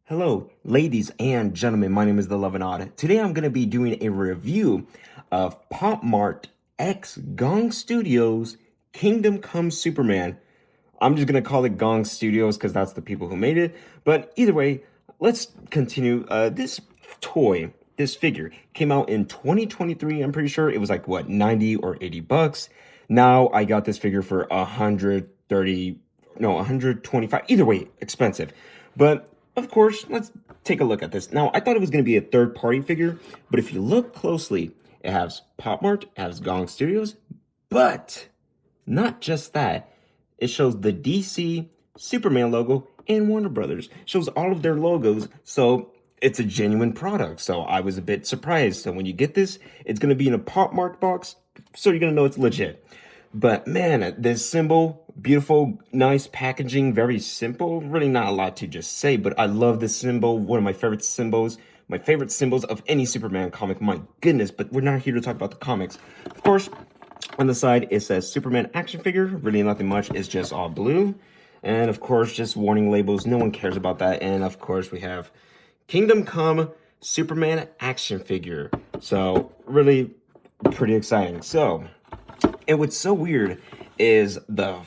Hello, ladies and gentlemen. My name is The Love and Odd. Today I'm going to be doing a review of Pop Mart X Gong Studios Kingdom Come Superman. I'm just going to call it Gong Studios because that's the people who made it. But either way, let's continue. This toy, this figure, came out in 2023. I'm pretty sure it was like, what, 90 or 80 bucks. Now I got this figure for 130, no, 125. Either way, expensive. But of course, let's take a look at this. Now, I thought it was going to be a third-party figure, but if you look closely, it has Pop Mart, it has Gong Studios, but not just that. It shows the DC, Superman logo, and Warner Brothers. It shows all of their logos, so it's a genuine product. So I was a bit surprised. So when you get this, it's going to be in a Pop Mart box, so you're going to know it's legit. But man, this symbol, beautiful, nice packaging, very simple. Really not a lot to just say, but I love this symbol. One of my favorite symbols of any Superman comic. My goodness, but we're not here to talk about the comics. Of course, on the side, it says Superman action figure. Really nothing much. It's just all blue. And of course, just warning labels. No one cares about that. And of course, we have Kingdom Come Superman action figure. So really pretty exciting. So, and what's so weird is the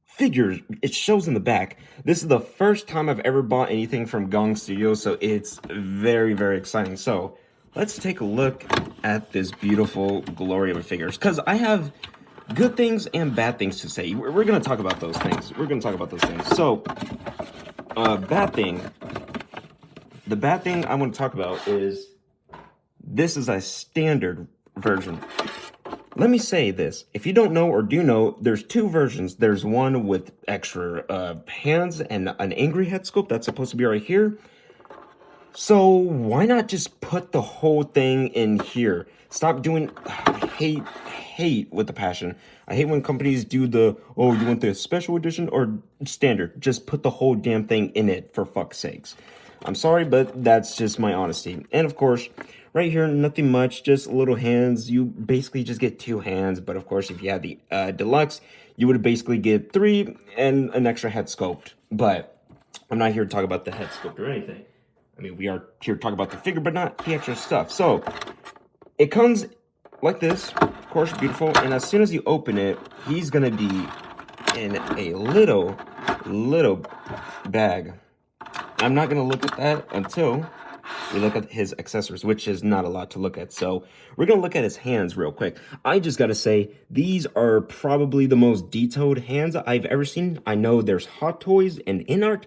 figure, it shows in the back. This is the first time I've ever bought anything from Gong Studios, so it's very, very exciting. So let's take a look at this beautiful glory of a figures, because I have good things and bad things to say. We're going to talk about those things. So, bad thing. The bad thing I want to talk about is this is a standard version. Let me say this. If you don't know or do know, there's two versions. There's one with extra hands and an angry head sculpt that's supposed to be right here. So why not just put the whole thing in here? Stop doing, I hate with the passion. I hate when companies do the, oh, you want the special edition or standard? Just put the whole damn thing in it, for fuck's sakes. I'm sorry, but that's just my honesty. And of course, right here, nothing much, just little hands. You basically just get two hands. But of course, if you had the deluxe, you would basically get three and an extra head sculpt. But I'm not here to talk about the head sculpt or anything. I mean, we are here to talk about the figure, but not the extra stuff. So it comes like this, of course, beautiful. And as soon as you open it, he's going to be in a little bag. I'm not going to look at that until we look at his accessories, which is not a lot to look at. So we're going to look at his hands real quick. I just got to say, these are probably the most detailed hands I've ever seen. I know there's Hot Toys and InArt,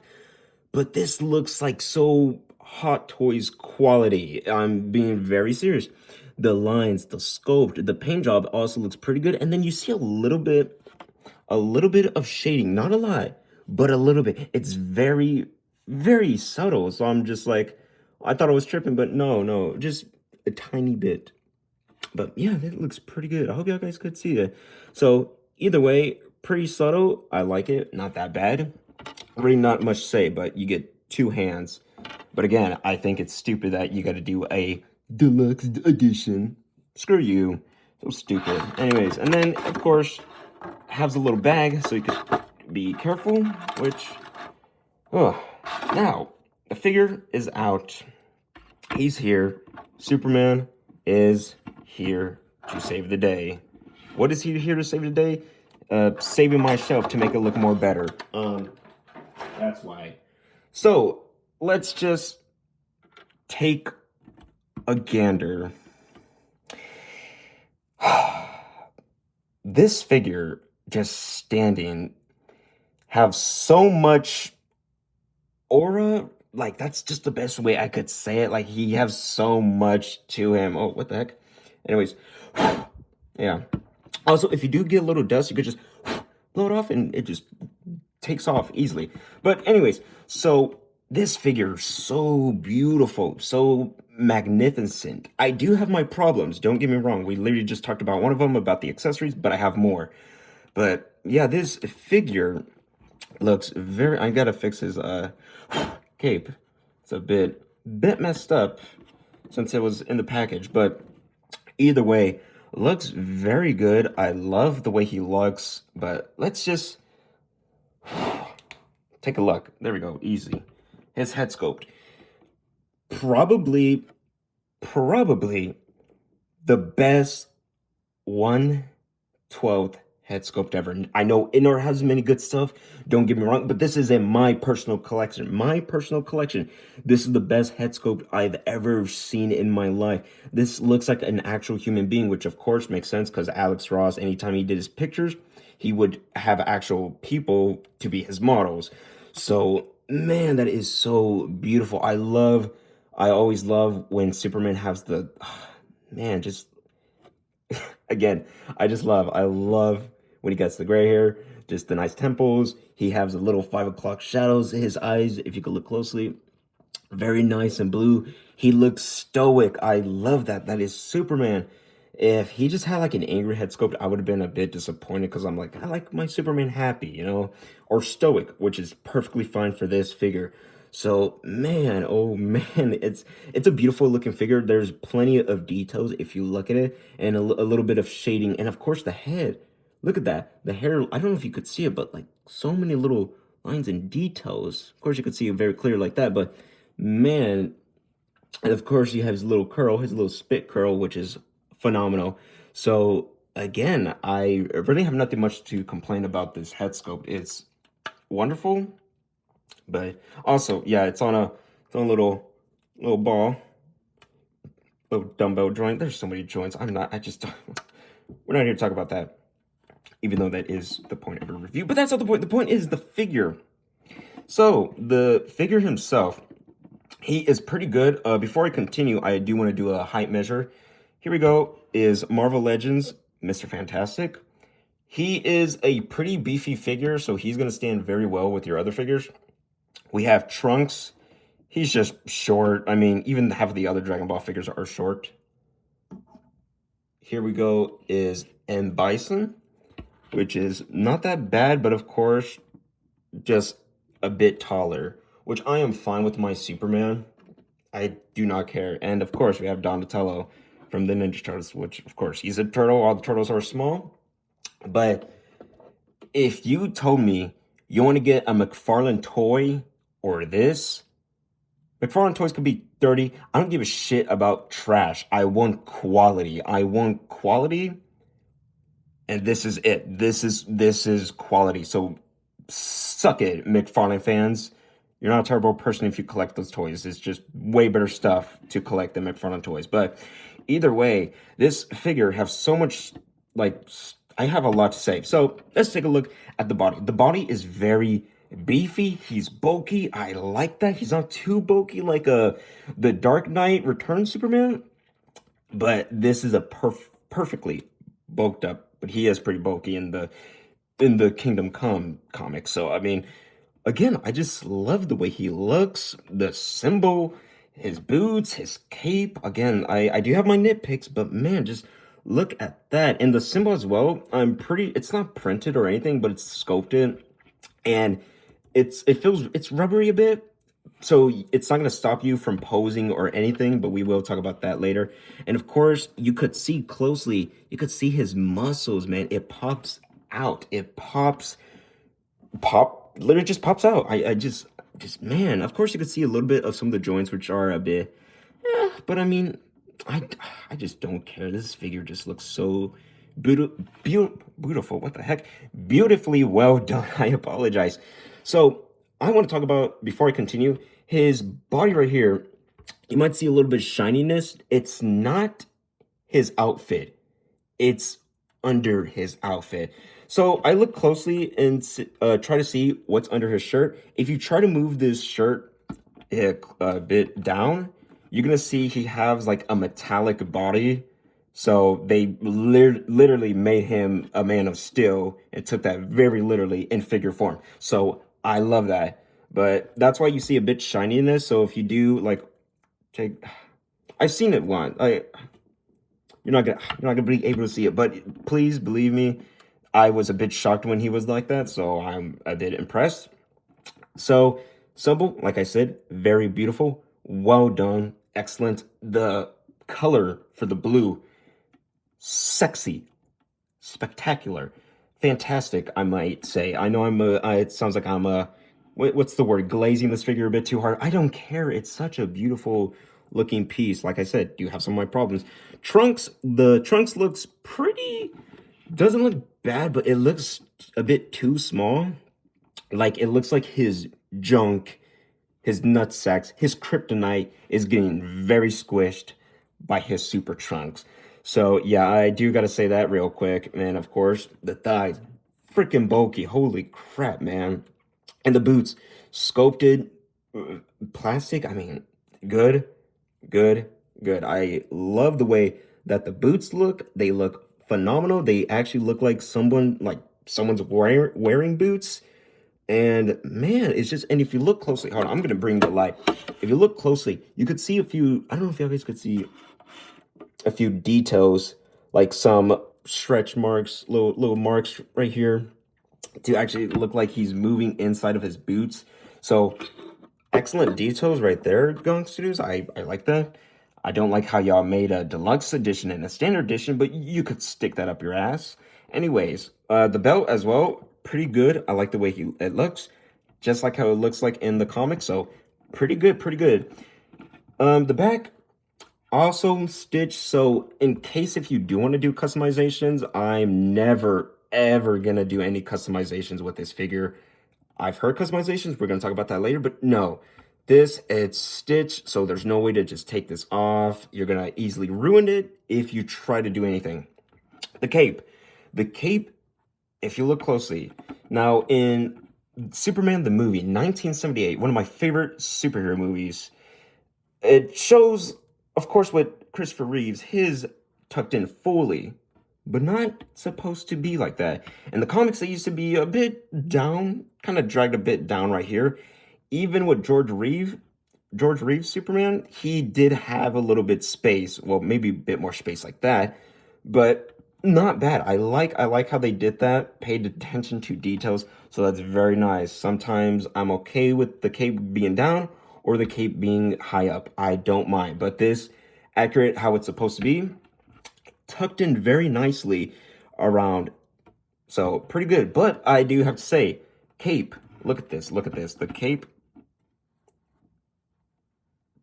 but this looks like so Hot Toys quality. I'm being very serious. The lines, the sculpt, the paint job also looks pretty good. And then you see a little bit of shading, not a lot, but a little bit. It's very, very subtle. So I'm just like, I thought I was tripping, but no, just a tiny bit. But yeah, that looks pretty good. I hope y'all guys could see it. So either way, pretty subtle. I like it. Not that bad. Really not much to say, but you get two hands. But again, I think it's stupid that you got to do a deluxe edition. Screw you. So stupid. Anyways, and then, of course, has a little bag so you could be careful, which, now, the figure is out. He's here. Superman is here to save the day. What is he here to save the day? Saving my shelf to make it look more better. That's why. So, let's just take a gander. This figure, just standing, have so much aura. Like, that's just the best way I could say it. Like, he has so much to him. Oh, what the heck? Anyways, yeah. Also, if you do get a little dust, you could just blow it off and it just takes off easily. But anyways, so this figure is so beautiful, so magnificent. I do have my problems, don't get me wrong. We literally just talked about one of them, about the accessories, but I have more. But yeah, this figure looks very, I gotta fix his cape. It's a bit messed up since it was in the package, but either way, looks very good. I love the way he looks, but let's just take a look. There we go, easy. His head sculpt. probably, probably the best 1/12 head sculpt ever. I know Inor has many good stuff, don't get me wrong, but this is in my personal collection. My personal collection. This is the best head sculpt I've ever seen in my life. This looks like an actual human being, which of course makes sense because Alex Ross, anytime he did his pictures, he would have actual people to be his models. So, man, that is so beautiful. I always love when Superman has the, man, just again, I love when he gets the gray hair, just the nice temples. He has the little 5 o'clock shadows in his eyes, if you could look closely. Very nice and blue. He looks stoic. I love that. That is Superman. If he just had like an angry head sculpt, I would have been a bit disappointed because I'm like, I like my Superman happy, or stoic, which is perfectly fine for this figure. So man, oh man, it's a beautiful looking figure. There's plenty of details if you look at it, and a little bit of shading, and of course the head. Look at that. The hair, I don't know if you could see it, but like so many little lines and details. Of course, you could see it very clear like that, but man, and of course, you have his little curl, his little spit curl, which is phenomenal. So again, I really have nothing much to complain about this head sculpt. It's wonderful, but also, yeah, it's on a little ball, little dumbbell joint. There's so many joints. I just we're not here to talk about that, even though that is the point of a review. But that's not the point. The point is the figure. So the figure himself, he is pretty good. Before I continue, I do want to do a height measure. Here we go, is Marvel Legends, Mr. Fantastic. He is a pretty beefy figure, so he's going to stand very well with your other figures. We have Trunks. He's just short. I mean, even half of the other Dragon Ball figures are short. Here we go is M. Bison, which is not that bad, but of course, just a bit taller, which I am fine with my Superman. I do not care. And of course, we have Donatello from the Ninja Turtles, which of course he's a turtle. All the turtles are small. But if you told me you want to get a McFarlane toy or this, McFarlane toys could be 30. I don't give a shit about trash. I want quality. I want quality. And this is it. This is quality. So suck it, McFarlane fans. You're not a terrible person if you collect those toys. It's just way better stuff to collect than McFarlane toys. But either way, this figure has so much, like, I have a lot to say. So let's take a look at the body. The body is very beefy. He's bulky. I like that. He's not too bulky like the Dark Knight Returns Superman. But this is a perfectly bulked up, but he is pretty bulky in the Kingdom Come comics. So I mean, again, I just love the way he looks, the symbol, his boots, his cape. Again, I do have my nitpicks, but man, just look at that. And the symbol as well, it's not printed or anything, but it's sculpted, and it's rubbery a bit. So it's not going to stop you from posing or anything, but we will talk about that later. And of course, you could see closely, you could see his muscles, man. It pops out. Literally just pops out. I just, man, of course you could see a little bit of some of the joints, which are a bit, but I mean, I just don't care. This figure just looks so beautiful. What the heck? Beautifully well done. I apologize. So I want to talk about, before I continue, his body right here. You might see a little bit of shininess. It's not his outfit. It's under his outfit. So I look closely and try to see what's under his shirt. If you try to move this shirt a bit down, you're going to see he has like a metallic body. So they literally made him a man of steel and took that very literally in figure form. So I love that. But that's why you see a bit shininess. So if you do like take, I've seen it once. You're not gonna be able to see it, but please believe me, I was a bit shocked when he was like that, so I'm a bit impressed. So symbol, like I said, very beautiful, well done, excellent. The color for the blue, sexy, spectacular, fantastic, I might say. I know it sounds like I'm what's the word? Glazing this figure a bit too hard. I don't care. It's such a beautiful looking piece. Like I said, do have some of my problems. The trunks looks pretty, doesn't look bad, but it looks a bit too small. Like it looks like his junk, his nutsacks, his kryptonite is getting very squished by his super trunks. So yeah, I do gotta say that real quick. And of course, the thighs, freaking bulky. Holy crap, man. And the boots, sculpted plastic. I mean, good, good, good. I love the way that the boots look. They look phenomenal. They actually look like someone's wearing boots. And man, it's just, and if you look closely, hold on, I'm gonna bring the light. If you look closely, you could see a few, I don't know if you guys could see a few details, like some stretch marks, little marks right here to actually look like he's moving inside of his boots. So excellent details right there, Gong Studios. I like that. I don't like how y'all made a deluxe edition and a standard edition, but you could stick that up your ass. Anyways, the belt as well, pretty good. I like the way it looks, just like how it looks like in the comic. So pretty good, pretty good. The back also stitched. So in case if you do want to do customizations, I'm never ever gonna do any customizations with this figure. I've heard customizations. We're gonna talk about that later, but no. This, it's stitched, so there's no way to just take this off. You're gonna easily ruin it if you try to do anything. The cape. The cape, if you look closely, now in Superman the movie, 1978, one of my favorite superhero movies, it shows, of course, with Christopher Reeves, his tucked in fully, but not supposed to be like that. In the comics, they used to be a bit down, kind of dragged a bit down right here. Even with George Reeves Superman, he did have a little bit space, well, maybe a bit more space like that, but not bad. I like how they did that, paid attention to details, so that's very nice. Sometimes I'm okay with the cape being down or the cape being high up. I don't mind, but this accurate how it's supposed to be, tucked in very nicely around. So pretty good. But I do have to say, cape, look at this, look at this. The cape,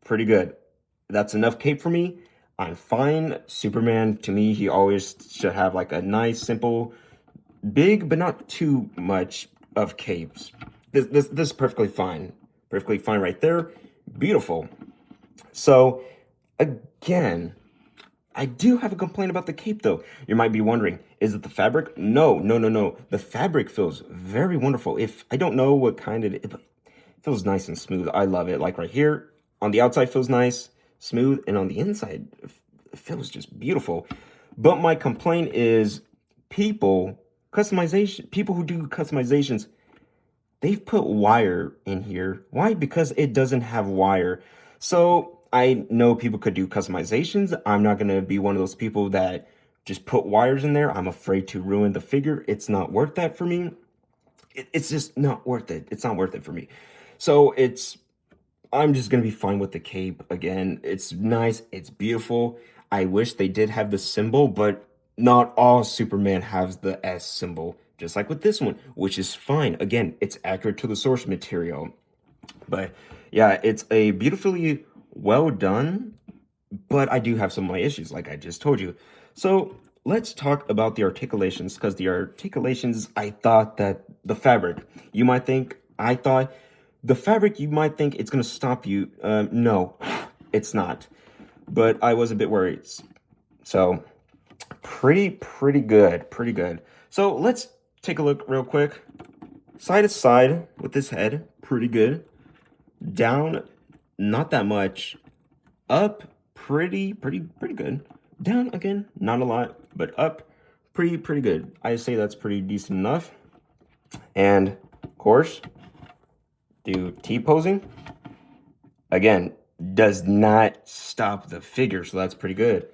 pretty good. That's enough cape for me. I'm fine. Superman, to me, he always should have like a nice, simple, big, but not too much of capes. This is perfectly fine. Perfectly fine right there. Beautiful. So again, I do have a complaint about the cape though. You might be wondering, is it the fabric? No, no, no, no. The fabric feels very wonderful. If I don't know what kind it is, but it feels nice and smooth. I love it. Like right here, on the outside feels nice, smooth, and on the inside, it feels just beautiful. But my complaint is people who do customizations, they've put wire in here. Why? Because it doesn't have wire. So I know people could do customizations. I'm not going to be one of those people that just put wires in there. I'm afraid to ruin the figure. It's not worth that for me. It's just not worth it. It's not worth it for me. So I'm just going to be fine with the cape. Again, it's nice. It's beautiful. I wish they did have the symbol, but not all Superman has the S symbol, just like with this one, which is fine. Again, it's accurate to the source material. But yeah, it's a beautifully well done, but I do have some of my issues, like I just told you. So let's talk about the articulations, because the articulations, I thought that the fabric, I thought the fabric, you might think it's going to stop you. No, it's not. But I was a bit worried. So pretty good, pretty good. So let's take a look real quick. Side to side with this head, pretty good. Down, not that much. Up, pretty good. Down again, not a lot, but up, pretty good. I say that's pretty decent enough. And of course, do T-posing. Again, does not stop the figure, so that's pretty good.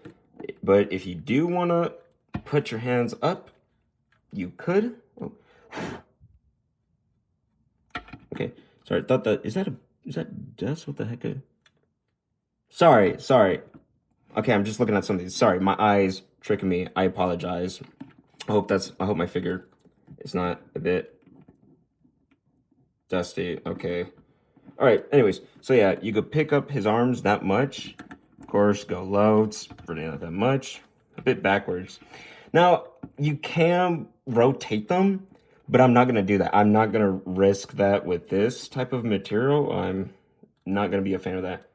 But if you do want to put your hands up, you could. Oh. Okay, sorry, I thought that, is that dust? What the heck? Sorry. Okay, I'm just looking at something. Sorry, my eyes tricking me. I apologize. I hope my figure is not a bit Dusty. Okay. All right. Anyways, so yeah, you could pick up his arms that much. Of course, go low. It's really not that much. A bit backwards. Now, you can rotate them, but I'm not going to do that. I'm not going to risk that with this type of material. I'm not going to be a fan of that.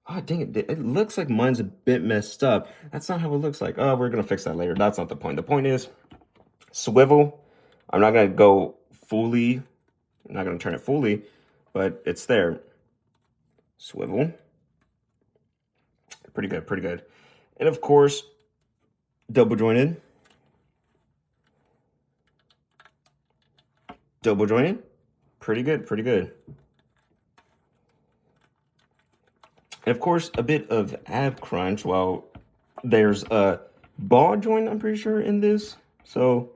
Oh, dang it. It looks like mine's a bit messed up. That's not how it looks like. Oh, we're going to fix that later. That's not the point. The point is swivel. I'm not going to go fully. I'm not going to turn it fully, but it's there. Swivel. Pretty good, pretty good. And of course, double jointed. Double jointed. Pretty good, pretty good. And of course, a bit of ab crunch. Well, there's a ball joint, I'm pretty sure, in this. So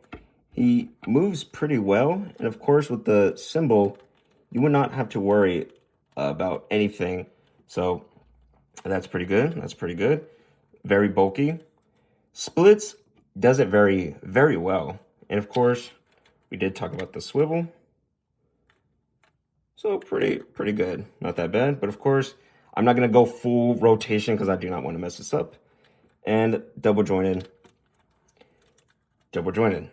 he moves pretty well. And of course, with the cymbal, you would not have to worry about anything. So that's pretty good. That's pretty good. Very bulky. Splits does it very, very well. And of course, we did talk about the swivel. So pretty good. Not that bad. But of course, I'm not going to go full rotation because I do not want to mess this up. And double jointed. Double jointed.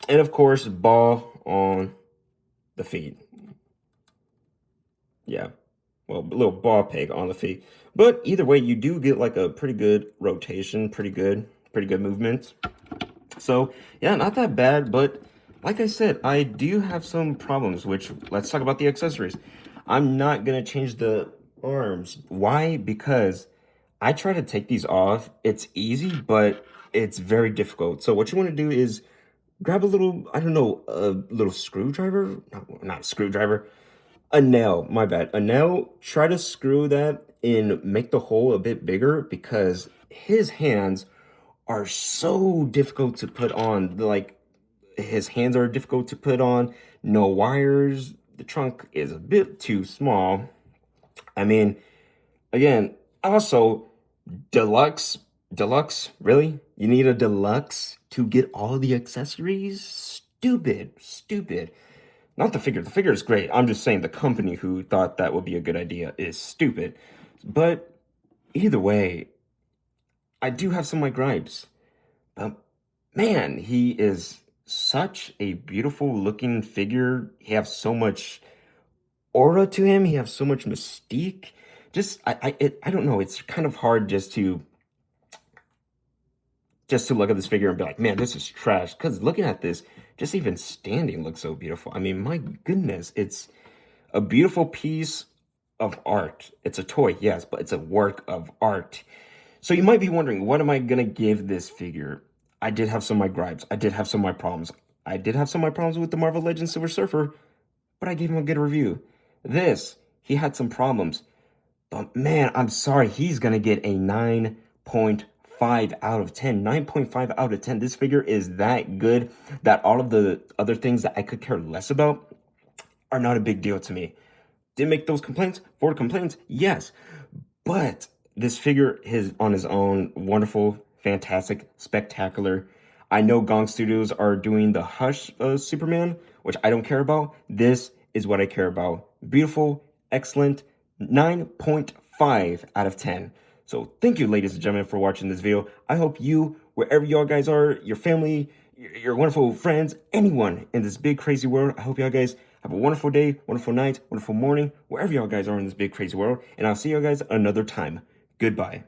And of course, ball on the feet. Yeah. Well, a little ball peg on the feet. But either way, you do get like a pretty good rotation. Pretty good movement. So yeah, not that bad, but like I said, I do have some problems, which let's talk about the accessories. I'm not gonna change the arms. Why? Because I try to take these off. It's easy, but it's very difficult. So what you want to do is grab a little, I don't know, a little screwdriver, not a screwdriver, a nail, my bad. A nail, try to screw that and make the hole a bit bigger because his hands are so difficult to put on. Like, his hands are difficult to put on. No wires. The trunk is a bit too small. I mean, again, also, deluxe, really? You need a deluxe to get all the accessories? Stupid. Not the figure. The figure is great. I'm just saying the company who thought that would be a good idea is stupid. But either way, I do have some of my gripes. But man, he is such a beautiful looking figure. He has so much aura to him. He has so much mystique. Just I don't know. It's kind of hard just to look at this figure and be like, man, this is trash. Because looking at this, just even standing looks so beautiful. I mean, my goodness, it's a beautiful piece of art. It's a toy, yes, but it's a work of art. So you might be wondering, what am I going to give this figure? I did have some of my gripes. I did have some of my problems. I did have some of my problems with the Marvel Legends Silver Surfer, but I gave him a good review. This, he had some problems. But man, I'm sorry, he's going to get a 9.5 out of 10. 9.5 out of 10. This figure is that good that all of the other things that I could care less about are not a big deal to me. Did make those complaints? 4 complaints? Yes. But this figure is on his own wonderful, fantastic, spectacular. I know Gong Studios are doing the Hush Superman, which I don't care about. This is what I care about. Beautiful, excellent, 9.5 out of 10. So thank you, ladies and gentlemen, for watching this video. I hope you, wherever y'all guys are, your family, your wonderful friends, anyone in this big crazy world, I hope y'all guys have a wonderful day, wonderful night, wonderful morning, wherever y'all guys are in this big crazy world. And I'll see y'all guys another time. Goodbye.